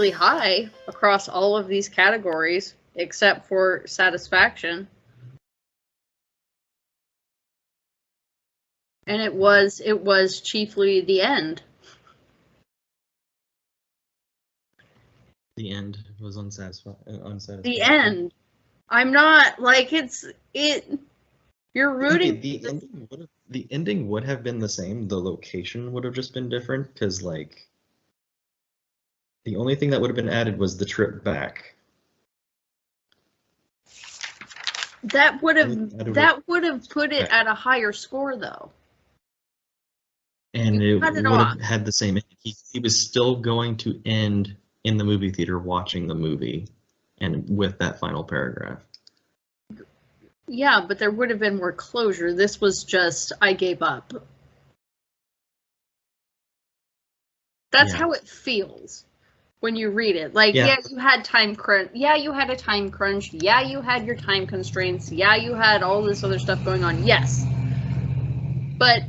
really high across all of these categories, except for satisfaction. And it was chiefly the end. The end was unsatisfying. The end. I'm not like you're rooting. Okay, the ending would have been the same. The location would have just been different because, like, the only thing that would have been added was the trip back. That would have put it at a higher score, though. And it would have had the same. He was still going to end in the movie theater watching the movie, and with that final paragraph. Yeah, but there would have been more closure. This was just, I gave up. That's how it feels when you read it. Like, yeah, you had time crunch. Yeah, you had a time crunch. Yeah, you had your time constraints. Yeah, you had all this other stuff going on. Yes. But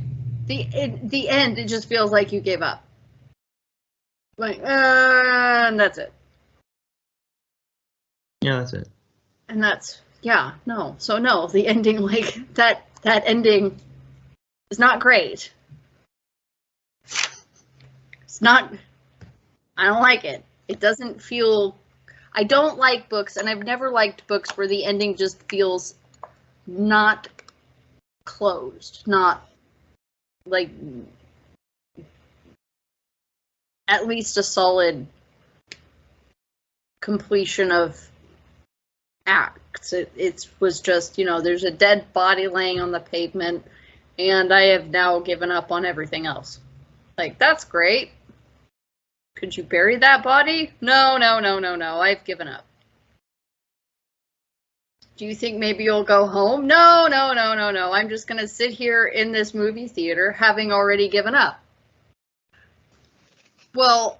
the end, it just feels like you gave up. Like, and that's it. Yeah, that's it. And that's, yeah, no. So no, the ending, like, that ending is not great. It's not, I don't like it. It doesn't feel, I don't like books, and I've never liked books where the ending just feels not closed, not, like, at least a solid completion of acts. It was just, you know, there's a dead body laying on the pavement, and I have now given up on everything else. Like, that's great. Could you bury that body? No, I've given up. Do you think maybe you'll go home? No. I'm just going to sit here in this movie theater having already given up. Well,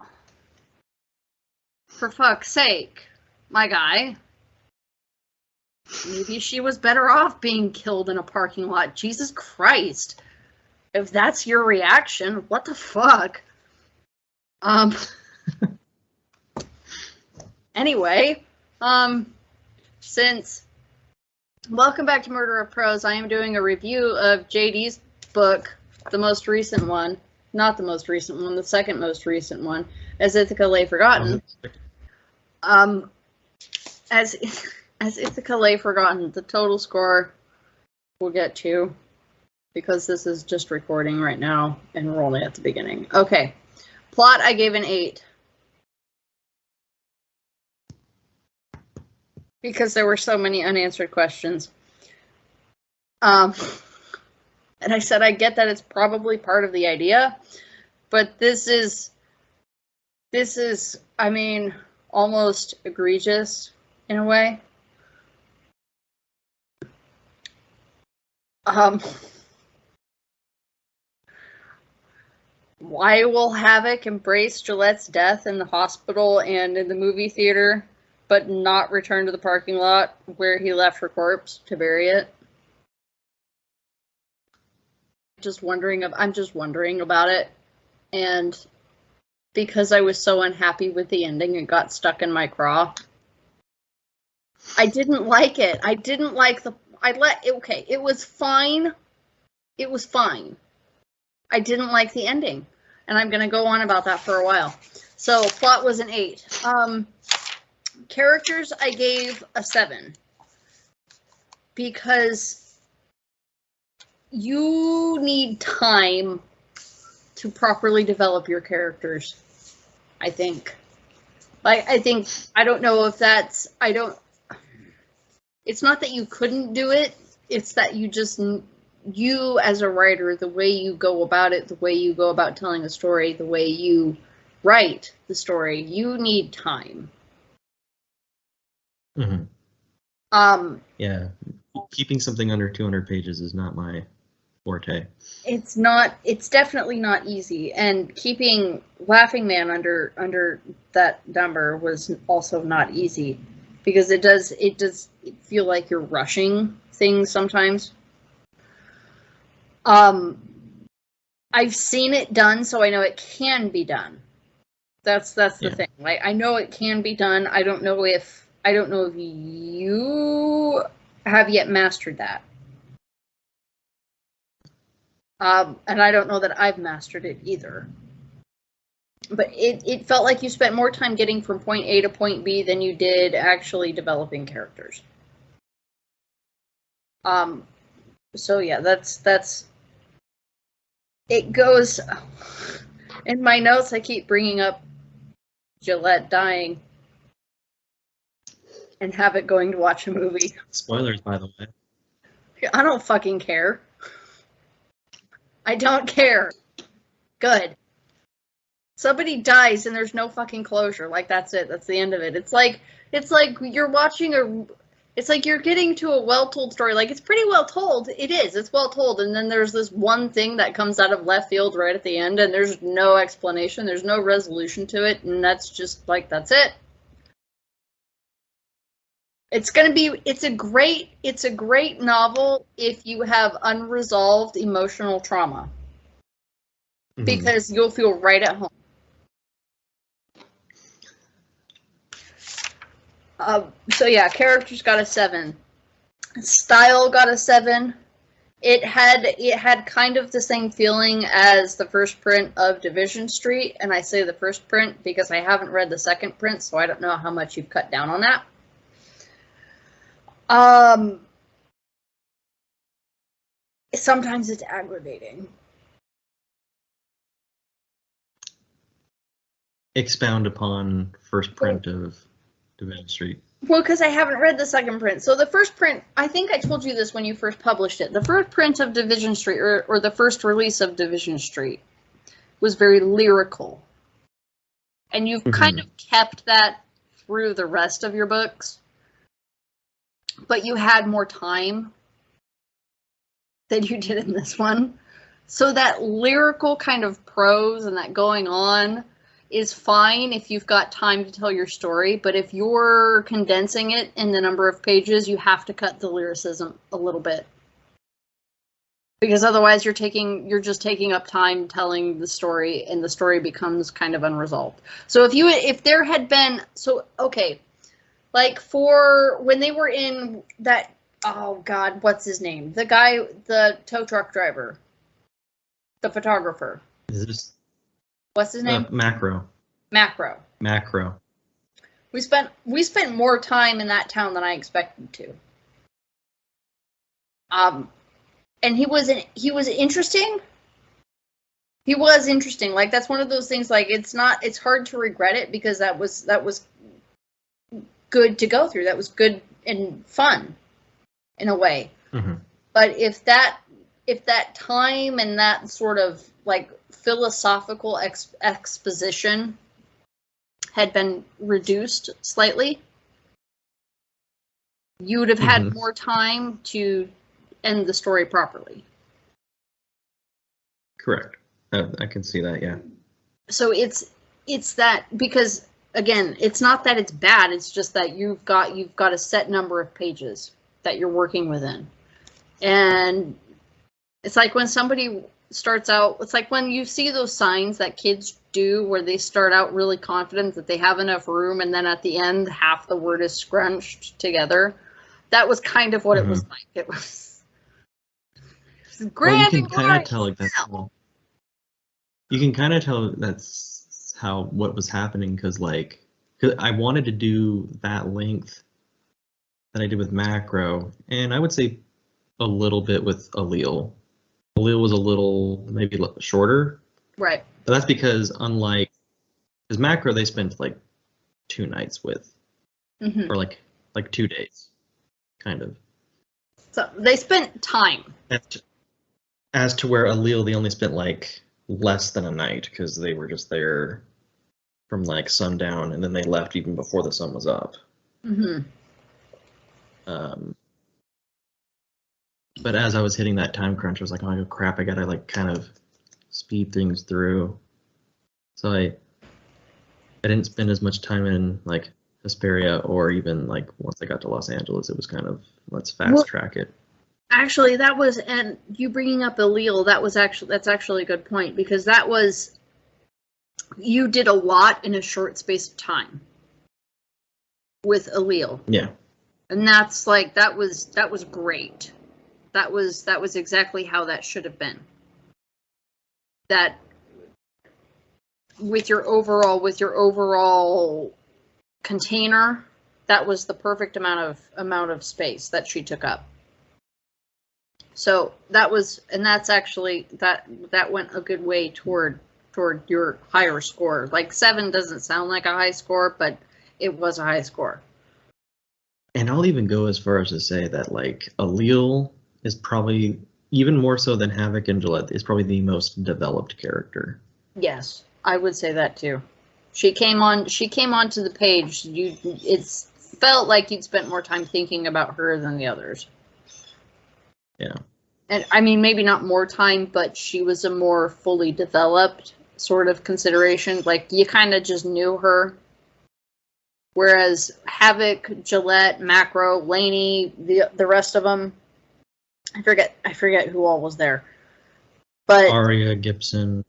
for fuck's sake, my guy. Maybe she was better off being killed in a parking lot. Jesus Christ. If that's your reaction, what the fuck? Anyway, since welcome back to Murder of Prose, I am doing a review of JD's book, the most recent one, not the most recent one, the second most recent one, As Ithaca Lay Forgotten. As Ithaca Lay Forgotten, the total score we'll get to, because this is just recording right now and we're only at the beginning. Okay, plot I gave an 8. Because there were so many unanswered questions. And I said, I get that it's probably part of the idea, but this is, I mean, almost egregious in a way. Why will Havoc embrace Gillette's death in the hospital and in the movie theater, but not return to the parking lot where he left her corpse to bury it? I'm just wondering about it. And because I was so unhappy with the ending, it got stuck in my craw. I didn't like it. I didn't like okay, it was fine. It was fine. I didn't like the ending. And I'm going to go on about that for a while. So, plot was an 8. Characters, I gave a 7. Because you need time to properly develop your characters, I think. Like, I don't know if that's, it's not that you couldn't do it, it's that you as a writer, the way you go about it, the way you go about telling a story, the way you write the story, you need time. Mm-hmm. Yeah, keeping something under 200 pages is not my forte. It's definitely not easy, and keeping Laughing Man under that number was also not easy, because it does feel like you're rushing things sometimes. I've seen it done, so I know it can be done. That's the Yeah. thing. Like, I know it can be done. I don't know if you have yet mastered that. And I don't know that I've mastered it either. But it felt like you spent more time getting from point A to point B than you did actually developing characters. So yeah, that's it goes in my notes. I keep bringing up Gillette dying and Habit going to watch a movie. Spoilers, by the way. I don't fucking care. I don't care. Good. Somebody dies and there's no fucking closure. Like, that's it. That's the end of it. It's like you're watching it's like you're getting to a well-told story. Like, it's pretty well told. It is. It's well told. And then there's this one thing that comes out of left field right at the end, and there's no explanation. There's no resolution to it, and that's just like, that's it. It's a great novel if you have unresolved emotional trauma. Mm-hmm. Because you'll feel right at home. So yeah, characters got a 7. Style got a 7. It had kind of the same feeling as the first print of Division Street, and I say the first print because I haven't read the second print, so I don't know how much you've cut down on that. Sometimes it's aggravating. Expound upon first print of Division Street. Well, because I haven't read the second print. So the first print, I think I told you this when you first published it. The first print of Division Street, or the first release of Division Street, was very lyrical. And you've kind of kept that through the rest of your books. But you had more time than you did in this one. So that lyrical kind of prose and that going on is fine if you've got time to tell your story, but if you're condensing it in the number of pages, you have to cut the lyricism a little bit. Because otherwise you're just taking up time telling the story, and the story becomes kind of unresolved. So if there had been, okay, like for when they were in that, oh God, what's his name? The guy, the tow truck driver, the photographer. Is this? What's his name? Macro. We spent more time in that town than I expected to. And he was interesting. He was interesting. Like, that's one of those things, like, it's hard to regret it because that was good to go through. That was good and fun in a way. Mm-hmm. But if that time and that sort of like philosophical exposition had been reduced slightly, you would have had more time to end the story properly. Correct. I can see that, yeah. So it's that, because again, it's not that it's bad, it's just that you've got a set number of pages that you're working within. And it's like when somebody starts out, it's like when you see those signs that kids do where they start out really confident that they have enough room, and then at the end half the word is scrunched together. That was kind of what it was like. It was grand. Well, you can kind of tell, like, that's you can kind of tell that's what was happening, because I wanted to do that length that I did with Macro, and I would say a little bit with Allele. Allele was a little maybe shorter, right? But that's because because Macro they spent like 2 nights with, or like 2 days, kind of. So they spent time. As to where Allele they only spent like less than a night, because they were just there from like sundown, and then they left even before the sun was up. But as I was hitting that time crunch, I was like, oh crap, I gotta like kind of speed things through. So I didn't spend as much time in like Hesperia, or even like once I got to Los Angeles, it was kind of, let's fast track it. Actually, that was, and you bringing up Allele, that's actually a good point, because that was you did a lot in a short space of time with Allele. Yeah. And that's like, that was great. That was exactly how that should have been. That with your overall container, that was the perfect amount of space that she took up. So that's actually that went a good way toward your higher score. Like 7 doesn't sound like a high score, but it was a high score. And I'll even go as far as to say that like Allele is probably, even more so than Havoc and Gillette, is probably the most developed character. Yes, I would say that too. She came onto the page. It felt like you'd spent more time thinking about her than the others. Yeah. And I mean, maybe not more time, but she was a more fully developed sort of consideration. Like, you kind of just knew her. Whereas Havoc, Gillette, Macro, Laney, the rest of them, I forget who all was there. But Arya, Gibson,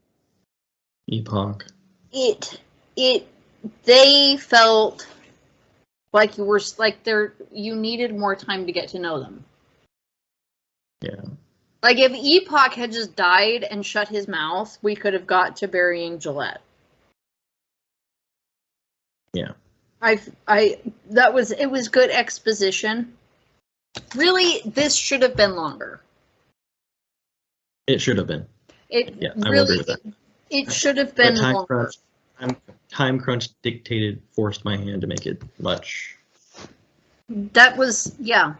Epoch. They felt like you needed more time to get to know them. Yeah. Like, if Epoch had just died and shut his mouth, we could have got to burying Gillette. Yeah. It was good exposition. Really, this should have been longer. It should have been. I will agree with that. It should have been longer. Time crunch forced my hand to make it much. That was, yeah.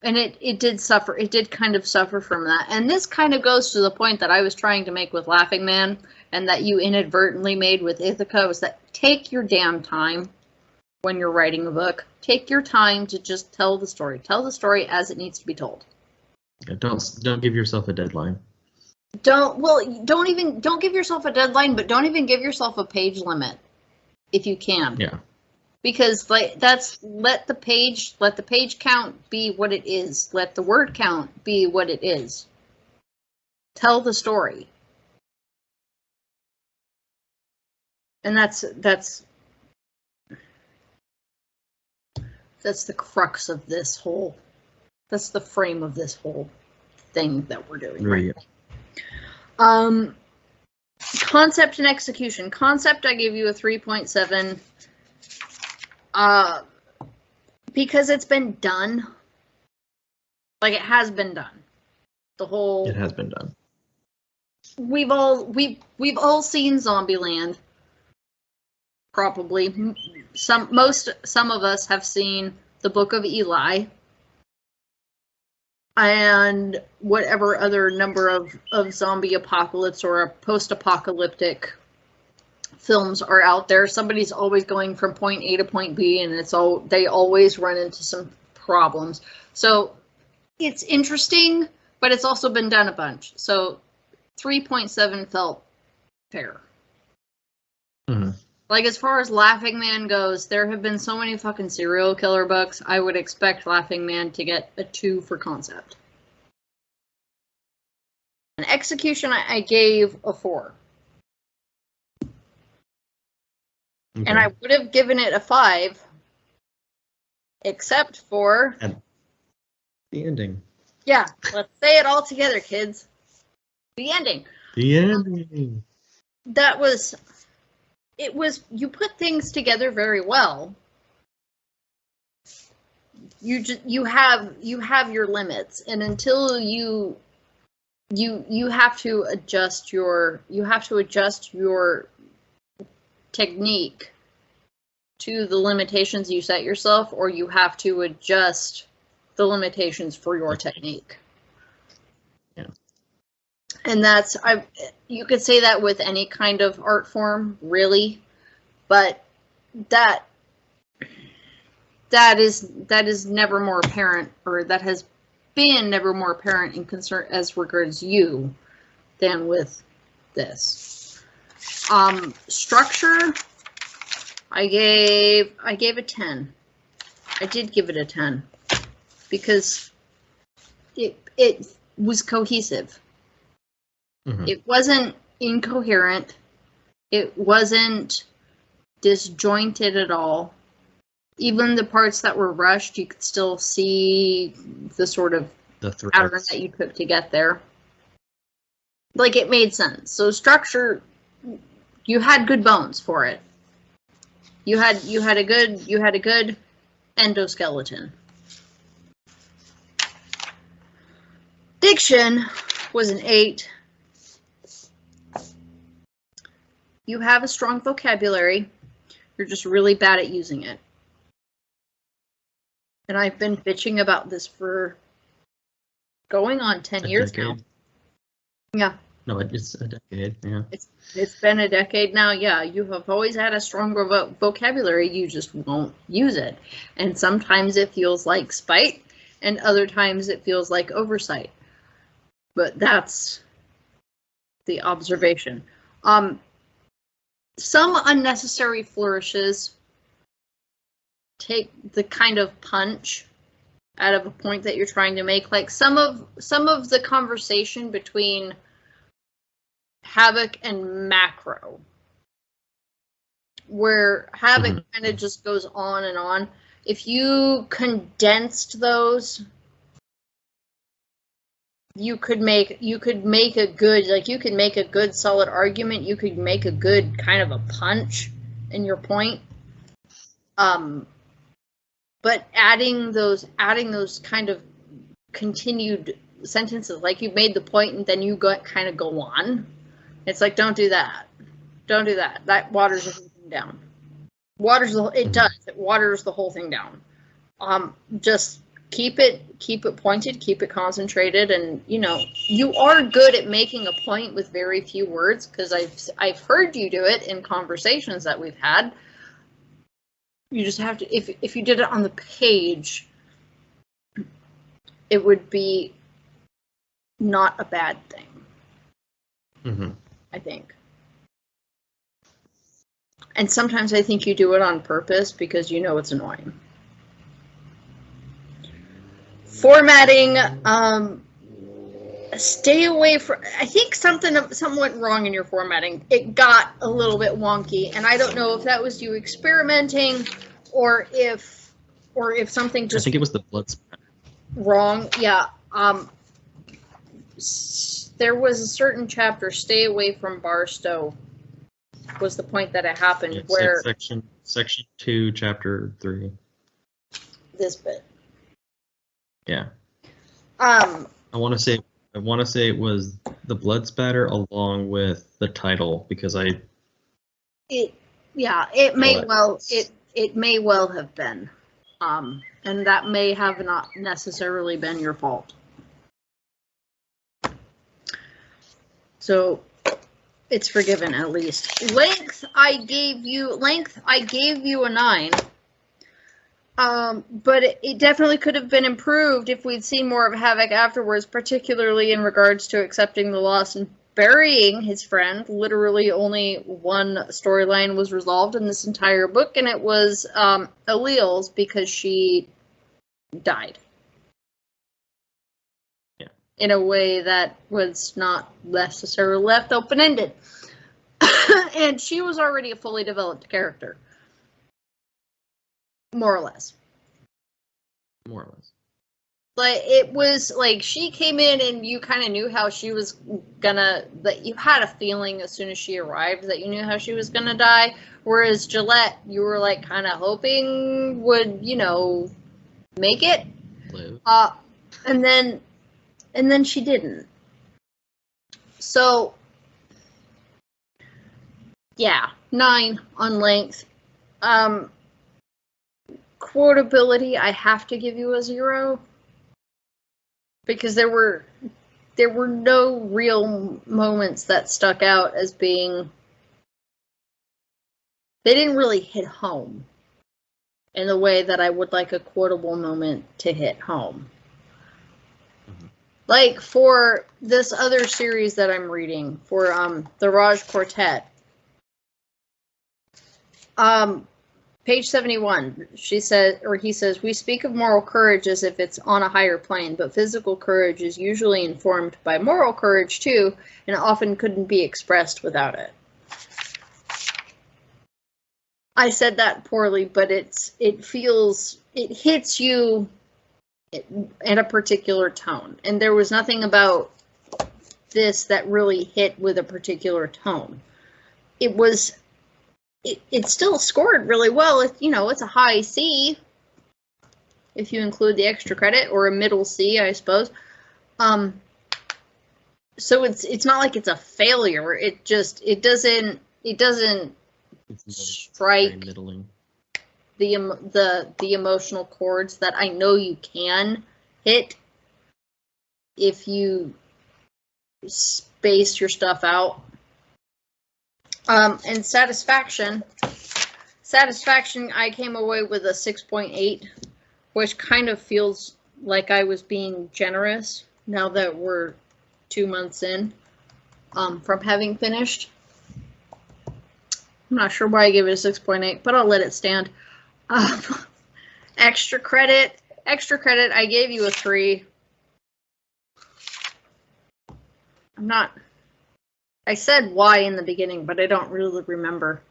And it did suffer. It did kind of suffer from that. And this kind of goes to the point that I was trying to make with Laughing Man, and that you inadvertently made with Ithaca, was that take your damn time when you're writing a book. Take your time to just tell the story. Tell the story as it needs to be told. Yeah, don't give yourself a deadline. Don't give yourself a deadline, but don't even give yourself a page limit if you can. Yeah. Because let the page count be what it is. Let the word count be what it is. Tell the story. And that's the crux of this whole, that's the frame of this whole thing that we're doing. Right. Concept and execution. Concept, I give you a 3.7. Because it's been done. Like, it has been done. It has been done. We've all seen Zombieland. Probably. Some of us have seen the Book of Eli. And whatever other number of zombie apocalypse or post-apocalyptic films are out there. Somebody's always going from point A to point B, and they always run into some problems. So it's interesting, but it's also been done a bunch. So 3.7 felt fair. Mm-hmm. Like, as far as Laughing Man goes, there have been so many fucking serial killer books. I would expect Laughing Man to get a 2 for concept. And execution, I gave a 4. Okay. And I would have given it a 5, except for the ending. Yeah, let's say it all together, kids. The ending. The ending. You put things together very well. You have your limits, and until you have to adjust your technique to the limitations you set yourself, or you have to adjust the limitations for your technique. Yeah. And you could say that with any kind of art form, really, but that is never more apparent, or that has been never more apparent in concern as regards you than with this. Structure, I gave a 10. I did give it a 10 because it was cohesive. Mm-hmm. It wasn't incoherent. It wasn't disjointed at all. Even the parts that were rushed, you could still see the sort of pattern that you took to get there. Like, it made sense. So structure, you had good bones for it. You had a good endoskeleton. Diction was an 8. You have a strong vocabulary. You're just really bad at using it. And I've been bitching about this for going on 10 years now. Yeah. No, it's a decade, yeah. It's been a decade now, yeah. You have always had a stronger vocabulary, you just won't use it. And sometimes it feels like spite, and other times it feels like oversight. But that's the observation. Some unnecessary flourishes take the kind of punch out of a point that you're trying to make. Like some of the conversation between Havoc and Macro, where Havoc kind of just goes on and on. If you condensed those, you could make a good solid argument. You could make a good kind of a punch in your point. But adding those kind of continued sentences, like you made the point and then you kind of go on. It's like, don't do that. Don't do that. That waters everything down. It waters the whole thing down. Just keep it pointed, keep it concentrated, and you are good at making a point with very few words, because I've heard you do it in conversations that we've had. You just have to, if you did it on the page, it would be not a bad thing. I think. And sometimes I think you do it on purpose because you know it's annoying. Formatting, stay away from, I think something went wrong in your formatting. It got a little bit wonky, and I don't know if that was you experimenting or if something just, I think it was the blood splatter. Wrong. Yeah. There was a certain chapter, stay away from Barstow, was the point that it happened, yeah, where section 2, chapter 3. This bit. Yeah. I want to say it was the blood spatter along with the title, because it may well have been, and that may have not necessarily been your fault. So it's forgiven, at least. Length, I gave you a 9. But it definitely could have been improved if we'd seen more of Havoc afterwards, particularly in regards to accepting the loss and burying his friend. Literally only one storyline was resolved in this entire book, and it was Aleel's, because she died. Yeah. In a way that was not necessarily left open-ended. And she was already a fully developed character. More or less. Like, it was like she came in and you kind of knew how she was that you had a feeling as soon as she arrived that you knew how she was gonna die. Whereas Gillette, you were like kind of hoping would, make it. Live. And then she didn't. So, yeah, 9 on length. Quotability, I have to give you a 0, because there were no real moments that stuck out as being, they didn't really hit home in the way that I would like a quotable moment to hit home. Like for this other series that I'm reading, for the Raj Quartet, page 71, he says, we speak of moral courage as if it's on a higher plane, but physical courage is usually informed by moral courage too, and often couldn't be expressed without it. I said that poorly, but it hits you in a particular tone. And there was nothing about this that really hit with a particular tone. It still scored really well. It's a high C, if you include the extra credit, or a middle C, I suppose. So it's not like it's a failure. It doesn't strike the emotional chords that I know you can hit if you space your stuff out. And satisfaction, I came away with a 6.8, which kind of feels like I was being generous now that we're 2 months in from having finished. I'm not sure why I gave it a 6.8, but I'll let it stand. Extra credit, I gave you a 3. I said why in the beginning, but I don't really remember.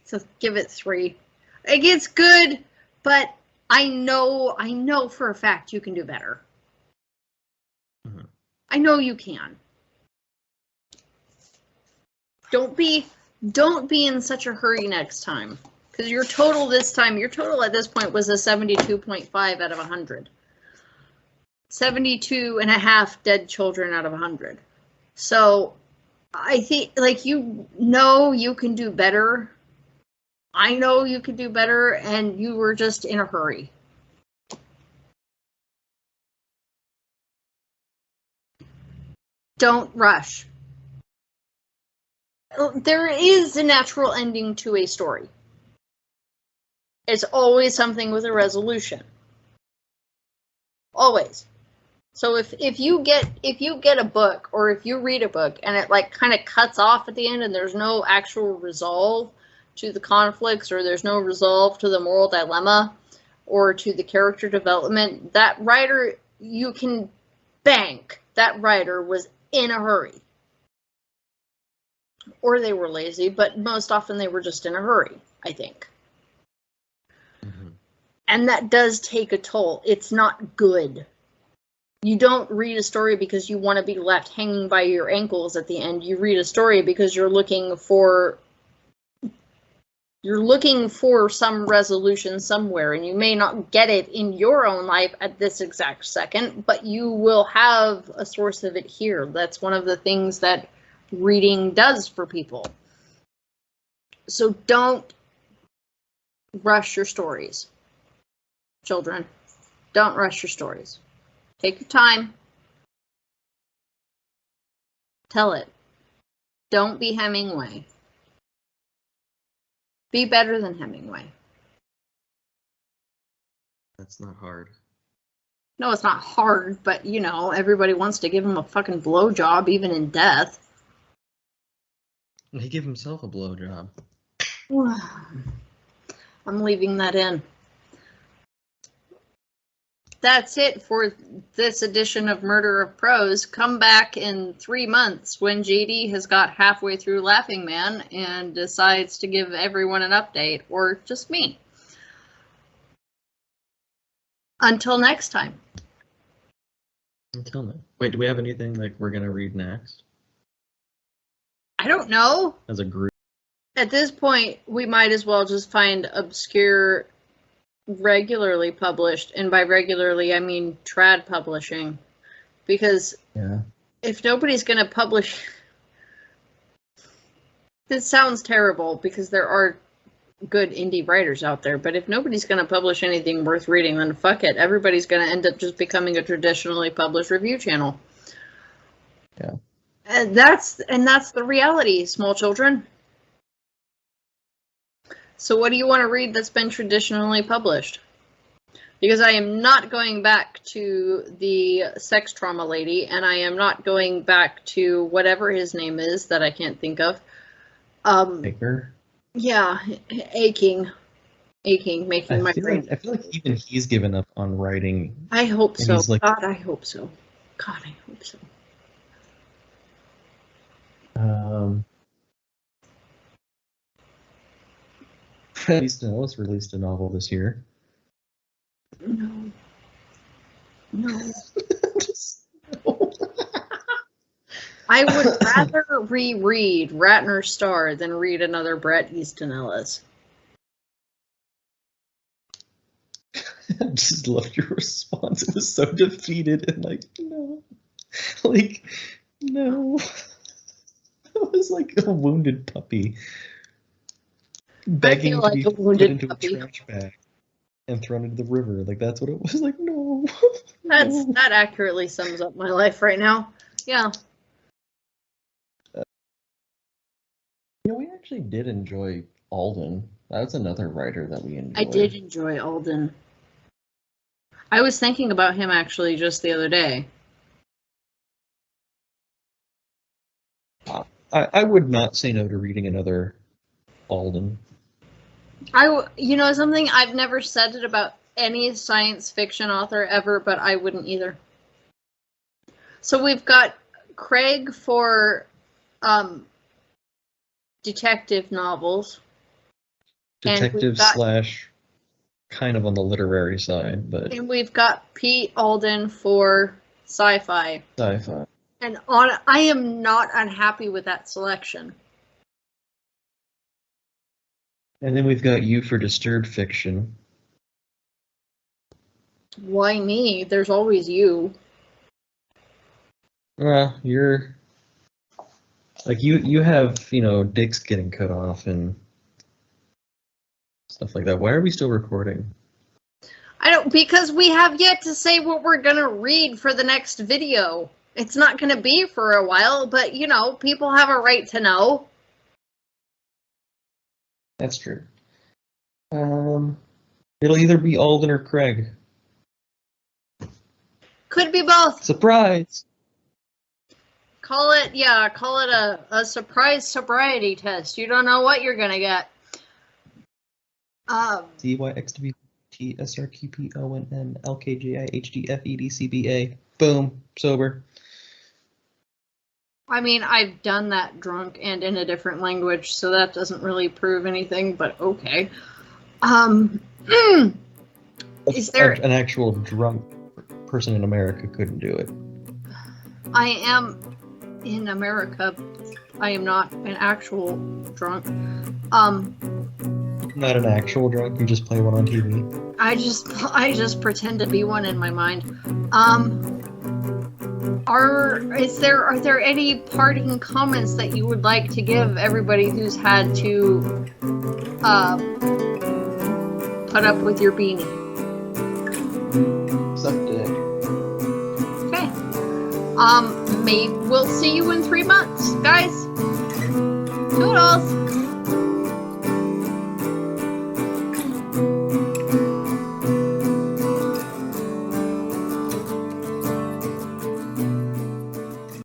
So give it 3. It gets good, but I know for a fact you can do better. Mm-hmm. I know you can. Don't be in such a hurry next time, because your total at this point was a 72.5 out of 100. 72 and a half dead children out of 100. So I think, you can do better. I know you could do better, and you were just in a hurry. Don't rush. There is a natural ending to a story. It's always something with a resolution. Always. So if you get a book, or if you read a book and it kind of cuts off at the end and there's no actual resolve to the conflicts, or there's no resolve to the moral dilemma or to the character development, that writer, you can bank that writer was in a hurry. Or they were lazy, but most often they were just in a hurry, I think. Mm-hmm. And that does take a toll. It's not good. You don't read a story because you want to be left hanging by your ankles at the end. You read a story because you're looking for some resolution somewhere, and you may not get it in your own life at this exact second, but you will have a source of it here. That's one of the things that reading does for people. So don't rush your stories, children. Don't rush your stories. Take your time. Tell it. Don't be Hemingway. Be better than Hemingway. That's not hard. No, it's not hard, but everybody wants to give him a fucking blowjob, even in death. He gave himself a blowjob. I'm leaving that in. That's it for this edition of Murder of Prose. Come back in 3 months when JD has got halfway through Laughing Man and decides to give everyone an update, or just me. Until next time. Until then. Wait, do we have anything we're going to read next? I don't know. As a group? At this point, we might as well just find obscure, regularly published, and by regularly I mean trad publishing, because if nobody's going to publish, this sounds terrible because there are good indie writers out there, but if nobody's going to publish anything worth reading, then fuck it. Everybody's going to end up just becoming a traditionally published review channel. Yeah. And that's the reality, small children. So what do you want to read that's been traditionally published? Because I am not going back to the sex trauma lady, and I am not going back to whatever his name is that I can't think of. Baker? Yeah, aching, making my brain. I feel like even he's given up on writing. I hope so. God, I hope so. God, I hope so. Bret Easton Ellis released a novel this year. No. No. No. I would rather reread Ratner's Star than read another Bret Easton Ellis. I just loved your response. It was so defeated and like, no. Like, no. It was like a wounded puppy begging to be put into a trash bag and thrown into the river. Like, that's what it was. Like, no. That accurately sums up my life right now. Yeah. We actually did enjoy Alden. That's another writer that we enjoyed. I did enjoy Alden. I was thinking about him actually just the other day. I would not say no to reading another Alden. You know something? I've never said it about any science fiction author ever, but I wouldn't either. So we've got Craig for detective novels. Detective slash kind of on the literary side, but. And we've got Pete Alden for sci-fi. Sci-fi. And I am not unhappy with that selection. And then we've got you for disturbed fiction. Why me? There's always you. Well, you're like you have, dicks getting cut off and stuff like that. Why are we still recording? Because we have yet to say what we're gonna read for the next video. It's not gonna be for a while, but people have a right to know. That's true. It'll either be Alden or Craig. Could be both. Surprise! Call it a surprise sobriety test. You don't know what you're gonna get. DYXWTSRQPONNLKJIHDFEDCBA. Boom. Sober. I mean, I've done that drunk and in a different language, so that doesn't really prove anything, but okay. Is there an actual drunk person in America couldn't do it? I am in America. I am not an actual drunk. Not an actual drunk, you just play one on TV. I just pretend to be one in my mind. Are there any parting comments that you would like to give everybody who's had to put up with your beanie? Suck dick. Okay. We'll see you in 3 months.